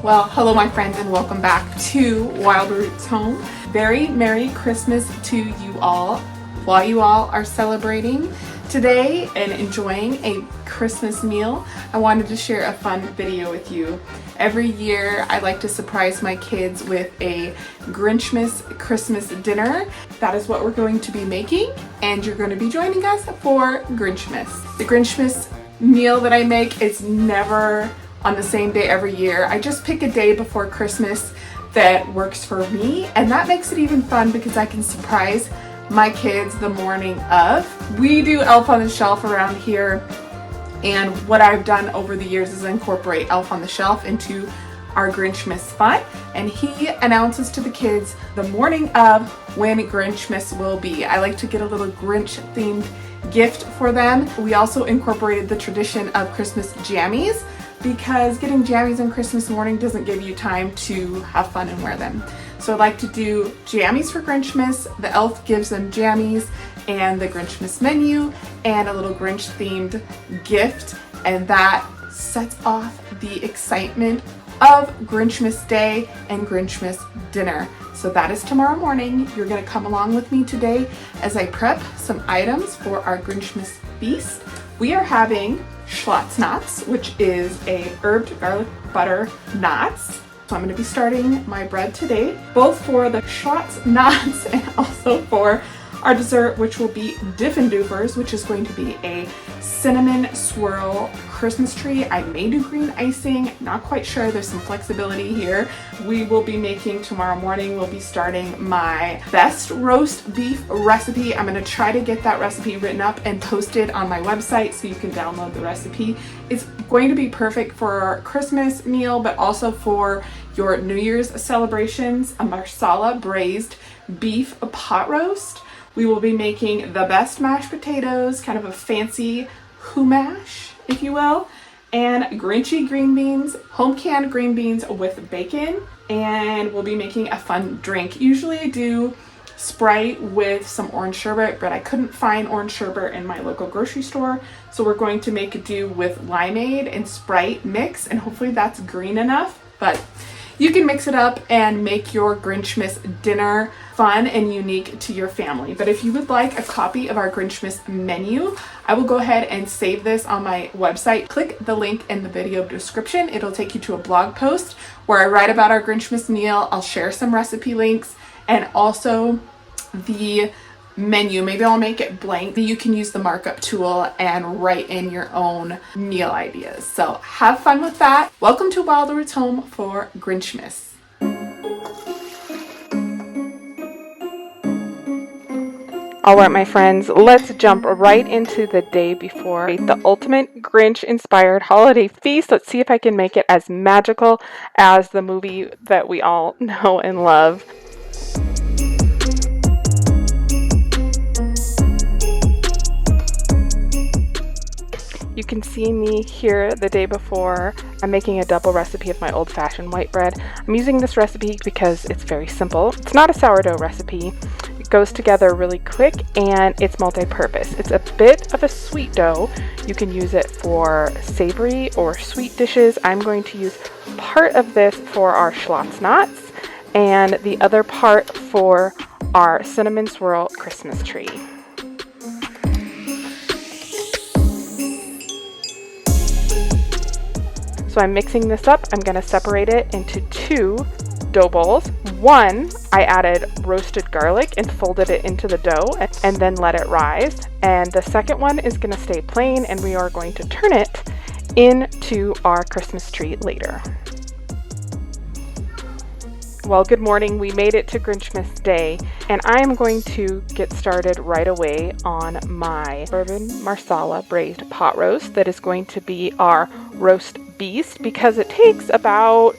Well, hello my friends and welcome back to Wild Roots Home. Very Merry Christmas to you all while you all are celebrating today and enjoying a Christmas meal. I wanted to share a fun video with you. Every year I like to surprise my kids with a Grinchmas Christmas dinner. That is what we're going to be making, and you're going to be joining us for Grinchmas. The Grinchmas meal that I make is never on the same day every year. I just pick a day before Christmas that works for me, and that makes it even fun because I can surprise my kids the morning of. We do Elf on the Shelf around here, and what I've done over the years is incorporate Elf on the Shelf into our Grinchmas fun, and he announces to the kids the morning of when Grinchmas will be. I like to get a little Grinch-themed gift for them. We also incorporated the tradition of Christmas jammies, because getting jammies on Christmas morning doesn't give you time to have fun and wear them. So I like to do jammies for Grinchmas. The elf gives them jammies and the Grinchmas menu and a little Grinch themed gift, and that sets off the excitement of Grinchmas Day and Grinchmas dinner. So that is tomorrow morning. You're gonna come along with me today as I prep some items for our Grinchmas feast. We are having Schlotts knots, which is a herbed garlic butter knots. So I'm going to be starting my bread today, both for the Schlotts knots and also for our dessert, which will be Diffin' Doofers, which is going to be a cinnamon swirl Christmas tree. I may do green icing, not quite sure. There's some flexibility here. We will be making tomorrow morning. We'll be starting my best roast beef recipe. I'm going to try to get that recipe written up and posted on my website so you can download the recipe. It's going to be perfect for our Christmas meal, but also for your New Year's celebrations. A Marsala braised beef pot roast. We will be making the best mashed potatoes, kind of a fancy humash, if you will, and Grinchy green beans, home canned green beans with bacon, and we'll be making a fun drink. Usually I do Sprite with some orange sherbet, but I couldn't find orange sherbet in my local grocery store, so we're going to make do with limeade and Sprite mix, and hopefully that's green enough. But you can mix it up and make your Grinchmas dinner fun and unique to your family. But if you would like a copy of our Grinchmas menu, I will go ahead and save this on my website. Click the link in the video description. It'll take you to a blog post where I write about our Grinchmas meal. I'll share some recipe links and also the menu. Maybe I'll make it blank. You can use the markup tool and write in your own meal ideas. So have fun with that. Welcome to Wild Roots Home for Grinchmas. All right, my friends, let's jump right into the day before the ultimate Grinch-inspired holiday feast. Let's see if I can make it as magical as the movie that we all know and love. You can see me here the day before. I'm making a double recipe of my old-fashioned white bread. I'm using this recipe because it's very simple. It's not a sourdough recipe. It goes together really quick and it's multi-purpose. It's a bit of a sweet dough. You can use it for savory or sweet dishes. I'm going to use part of this for our Schlotts knots and the other part for our cinnamon swirl Christmas tree. So I'm mixing this up. I'm going to separate it into two dough bowls. One, I added roasted garlic and folded it into the dough and then let it rise. And the second one is going to stay plain, and we are going to turn it into our Christmas tree later. Well, good morning. We made it to Grinchmas Day, and I am going to get started right away on my Bourbon Marsala braised pot roast that is going to be our roast beast because it takes about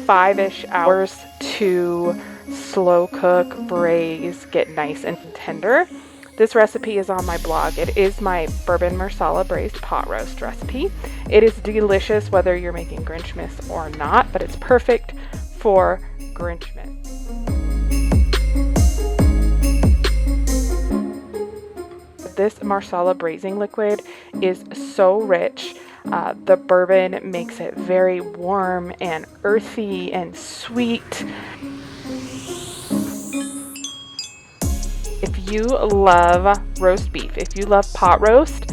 5-ish hours to slow cook, braise, get nice and tender. This recipe is on my blog. It is my Bourbon Marsala braised pot roast recipe. It is delicious whether you're making Grinchmas or not, but it's perfect for Grinchmas. This Marsala braising liquid is so rich. The bourbon makes it very warm and earthy and sweet. If you love roast beef, if you love pot roast,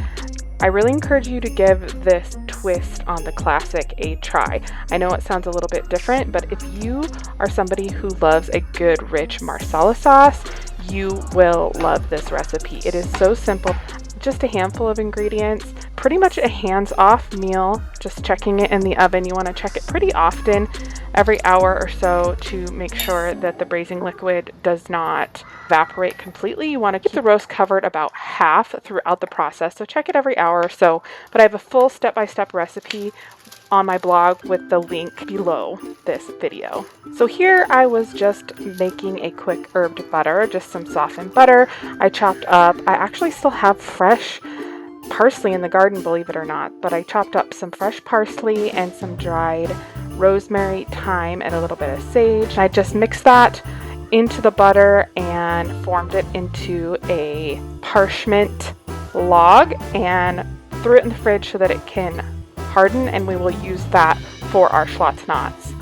I really encourage you to give this twist on the classic a try. I know it sounds a little bit different, but if you are somebody who loves a good rich Marsala sauce, you will love this recipe. It is so simple, just a handful of ingredients, pretty much a hands-off meal, just checking it in the oven. You want to check it pretty often, every hour or so, to make sure that the braising liquid does not evaporate completely. You want to keep the roast covered about half throughout the process, so check it every hour or so. But I have a full step-by-step recipe on my blog with the link below this video. So here I was just making a quick herbed butter, just some softened butter. I chopped up, I actually still have fresh parsley in the garden, believe it or not, but I chopped up some fresh parsley and some dried rosemary, thyme, and a little bit of sage. I just mixed that into the butter and formed it into a parchment log and threw it in the fridge so that it can harden, and we will use that for our Schlotts knots.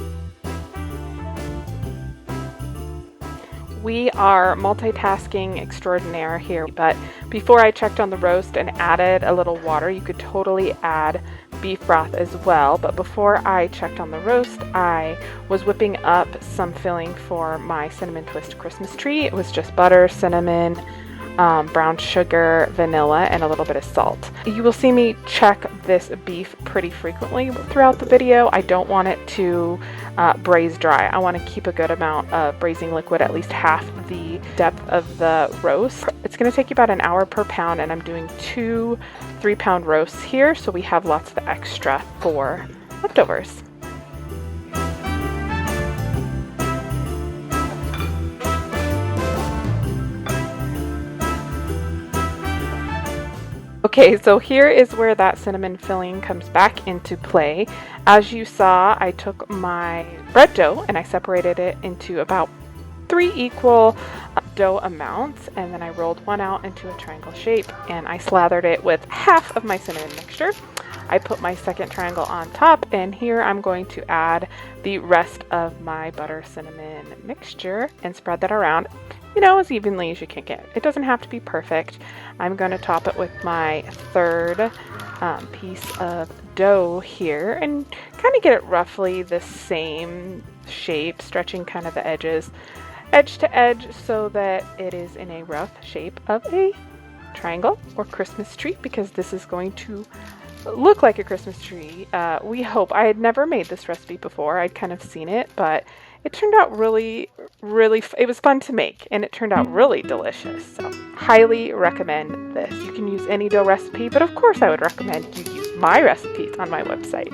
We are multitasking extraordinaire here, but before I checked on the roast and added a little water, you could totally add beef broth as well. But before I checked on the roast, I was whipping up some filling for my cinnamon twist Christmas tree. It was just butter, cinnamon, brown sugar, vanilla, and a little bit of salt. You will see me check this beef pretty frequently throughout the video. I don't want it to braise dry. I want to keep a good amount of braising liquid, at least half the depth of the roast. It's going to take you about an hour per pound, and I'm doing 2 3-pound roasts here, so we have lots of extra for leftovers. Okay, so here is where that cinnamon filling comes back into play. As you saw, I took my bread dough and I separated it into about 3 equal dough amounts, and then I rolled one out into a triangle shape and I slathered it with half of my cinnamon mixture. I put my second triangle on top, and here I'm going to add the rest of my butter cinnamon mixture and spread that around, you know, as evenly as you can get. It doesn't have to be perfect. I'm going to top it with my third piece of dough here and kind of get it roughly the same shape, stretching kind of the edges edge to edge so that it is in a rough shape of a triangle or Christmas tree, because this is going to look like a Christmas tree. We hope. I had never made this recipe before. I'd kind of seen it, but it turned out really, it was fun to make, and it turned out really delicious. So highly recommend this. You can use any dough recipe, but of course I would recommend you use my recipes on my website.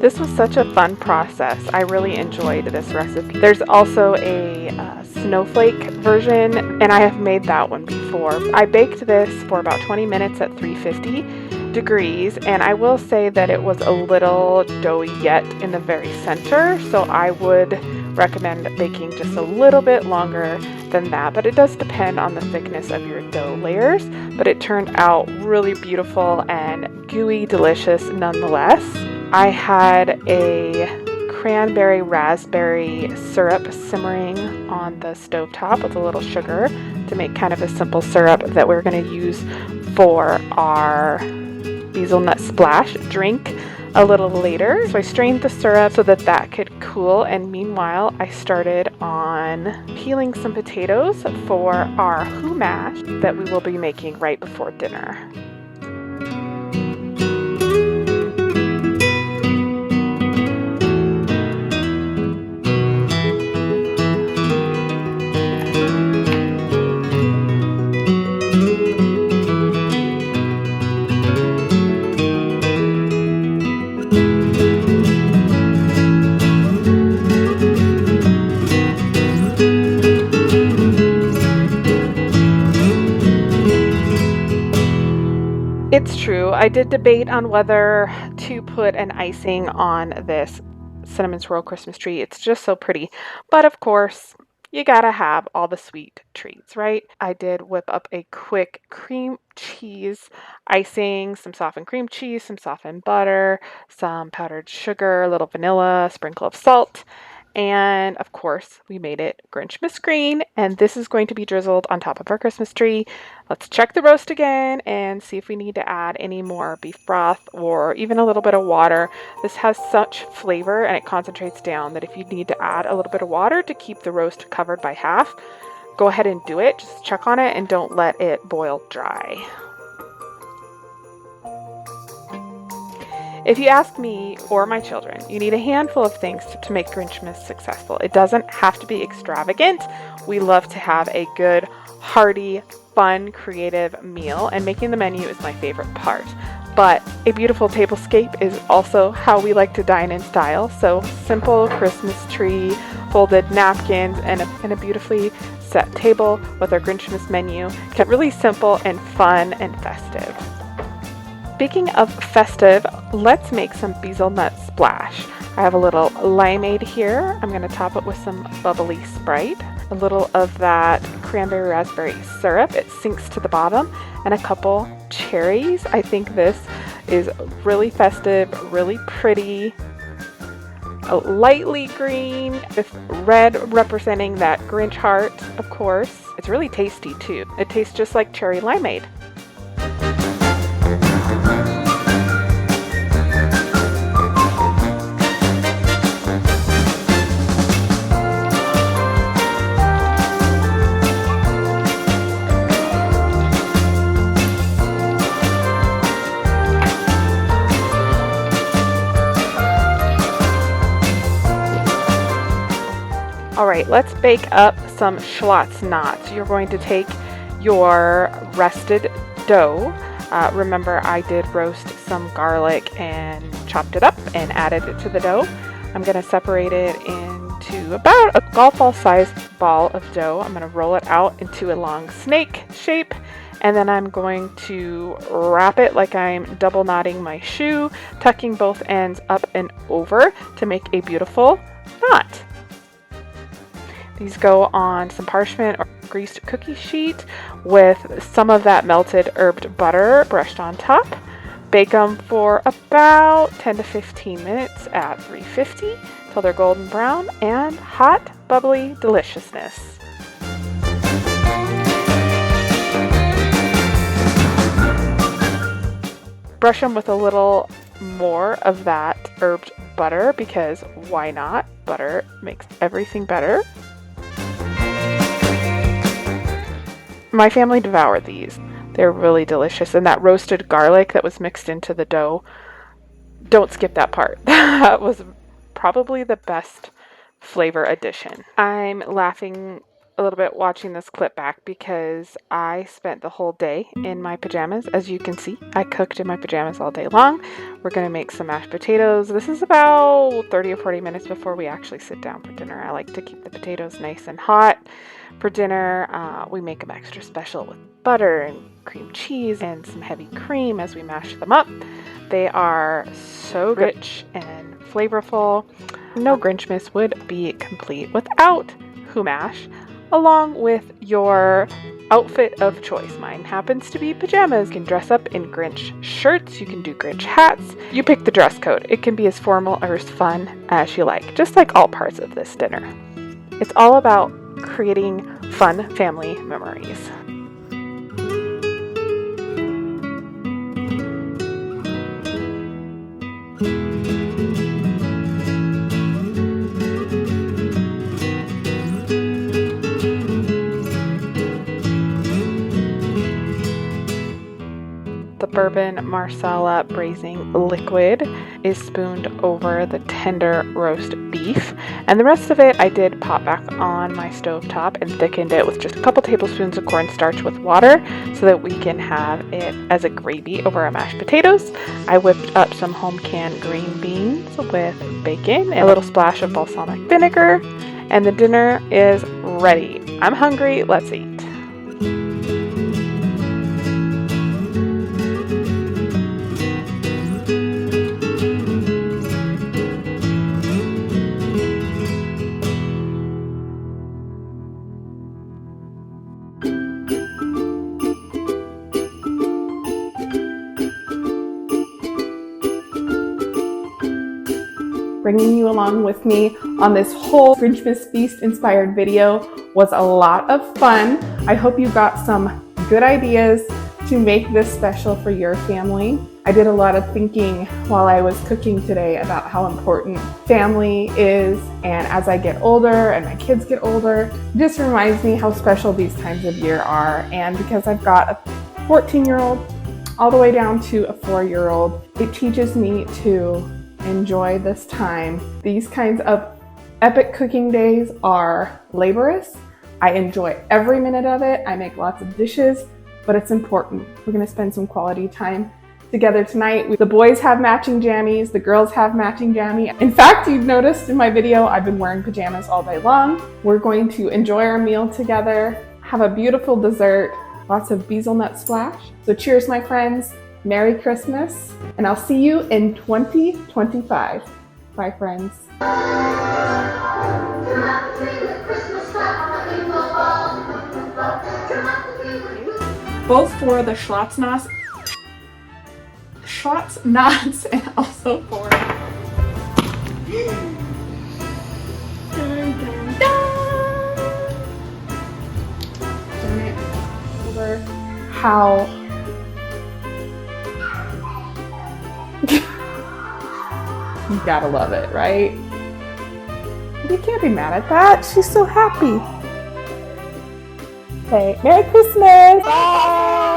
This was such a fun process. I really enjoyed this recipe. There's also a snowflake version, and I have made that one before. I baked this for about 20 minutes at 350 degrees, and I will say that it was a little doughy yet in the very center, so I would recommend baking just a little bit longer than that, but it does depend on the thickness of your dough layers. But it turned out really beautiful and gooey delicious nonetheless. I had a cranberry raspberry syrup simmering on the stovetop with a little sugar to make kind of a simple syrup that we're going to use for our Grinch Nut Splash drink a little later. So I strained the syrup so that that could cool, and meanwhile I started on peeling some potatoes for our mash that we will be making right before dinner. It's true. I did debate on whether to put an icing on this cinnamon swirl Christmas tree. It's just so pretty. But of course, you gotta have all the sweet treats, right? I did whip up a quick cream cheese icing, some softened cream cheese, some softened butter, some powdered sugar, a little vanilla, a sprinkle of salt. And of course, we made it Grinchmas green, and this is going to be drizzled on top of our Christmas tree. Let's check the roast again and see if we need to add any more beef broth or even a little bit of water. This has such flavor and it concentrates down that if you need to add a little bit of water to keep the roast covered by half, go ahead and do it. Just check on it and don't let it boil dry. If you ask me or my children, you need a handful of things to make Grinchmas successful. It doesn't have to be extravagant. We love to have a good, hearty, fun, creative meal, and making the menu is my favorite part. But a beautiful tablescape is also how we like to dine in style. So simple Christmas tree, folded napkins, and a beautifully set table with our Grinchmas menu. Kept really simple and fun and festive. Speaking of festive, let's make some Grinch Nut Splash. I have a little limeade here. I'm going to top it with some bubbly Sprite, a little of that cranberry raspberry syrup. It sinks to the bottom, and a couple cherries. I think this is really festive, really pretty, lightly green with red representing that Grinch heart, of course. It's really tasty too. It tastes just like cherry limeade. All right, let's bake up some Schlotts knots. You're going to take your rested dough. Remember, I did roast some garlic and chopped it up and added it to the dough. I'm going to separate it into about a golf ball sized ball of dough. I'm going to roll it out into a long snake shape, and then I'm going to wrap it like I'm double knotting my shoe, tucking both ends up and over to make a beautiful knot. These go on some parchment or greased cookie sheet with some of that melted herbed butter brushed on top. Bake them for about 10 to 15 minutes at 350 till they're golden brown and hot, bubbly deliciousness. Brush them with a little more of that herbed butter because why not? Butter makes everything better. My family devoured these. They're really delicious. And that roasted garlic that was mixed into the dough, don't skip that part. That was probably the best flavor addition. I'm laughing a little bit watching this clip back because I spent the whole day in my pajamas. As you can see, I cooked in my pajamas all day long. We're going to make some mashed potatoes. This is about 30 or 40 minutes before we actually sit down for dinner. I like to keep the potatoes nice and hot. For dinner, we make them extra special with butter and cream cheese and some heavy cream as we mash them up. They are so rich and flavorful. No Grinchmas would be complete without HOMEMAKING, along with your outfit of choice. Mine happens to be pajamas. You can dress up in Grinch shirts. You can do Grinch hats. You pick the dress code. It can be as formal or as fun as you like, just like all parts of this dinner. It's all about creating fun family memories. The Bourbon Marsala braising liquid is spooned over the tender roast beef, and the rest of it I did pop back on my stovetop and thickened it with just a couple tablespoons of cornstarch with water so that we can have it as a gravy over our mashed potatoes. I whipped up some home canned green beans with bacon and a little splash of balsamic vinegar, and the dinner is ready. I'm hungry, let's eat. Bringing you along with me on this whole Grinchmas Feast inspired video was a lot of fun. I hope you got some good ideas to make this special for your family. I did a lot of thinking while I was cooking today about how important family is, and as I get older and my kids get older, it just reminds me how special these times of year are. And because I've got a 14-year-old all the way down to a 4-year-old, it teaches me to enjoy this time. These kinds of epic cooking days are laborious. I enjoy every minute of it. I make lots of dishes, but it's important. We're gonna spend some quality time together tonight. The boys have matching jammies, the girls have matching jammy. In fact, you've noticed in my video, I've been wearing pajamas all day long. We're going to enjoy our meal together, have a beautiful dessert, lots of Grinch Nut Splash. So cheers, my friends. Merry Christmas, and I'll see you in 2025. Bye, friends. Both for the Schlotts Knots and also for how you gotta love it, right? You can't be mad at that. She's so happy. Okay, Merry Christmas! Bye!